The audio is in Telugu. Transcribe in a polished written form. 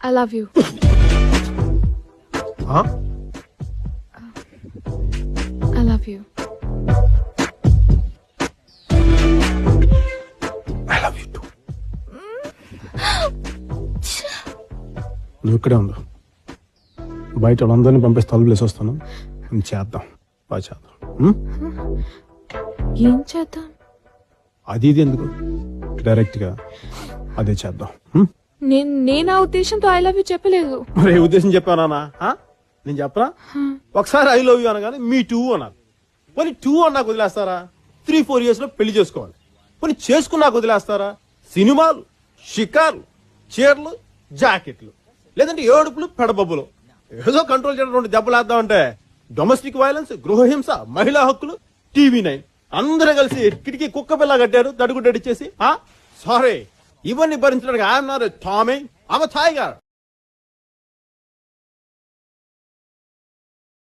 I love you. I love you. I love you two. నువ్వు ఇక్కడే ఉండు, బయట వాళ్ళందరినీ పంపిస్తే తలుపులేసి వస్తాను. చేద్దాం, బాగా చేద్దాం. ఏం చేద్దాం? అది ఇది ఎందుకు, డైరెక్ట్గా అదే చేద్దాం. నేను ఆ ఉద్దేశంతో ఐ లవ్ యూ చెప్పలేదు. మరి ఏ ఉద్దేశం చెప్పానా? నేను చెప్పరా? ఒకసారి ఐ లవ్ యూ అనగానే మీ టూ అన్నారు. మరి టూ అన్నాక వదిలేస్తారా? 3-4 years లో పెళ్లి చేసుకోవాలి. మరి చేసుకున్నాక వదిలేస్తారా? సినిమాలు, షికార్లు, చీరలు, జాకెట్లు, లేదంటే ఏడుపులు, పెడబబ్బులు, ఏదో కంట్రోల్ చేయడం 2 దెబ్బలు వేద్దామంటే డొమెస్టిక్ వైలెన్స్, గృహహింస, మహిళా హక్కులు, TV9 అందరూ కలిసి కిటికీ కుక్క పిల్ల కట్టారు దడుగుడ్డడిచ్చేసి. సారీ, ఇవన్నీ భరించడానికి I'm not a Tommy, I'm a tiger.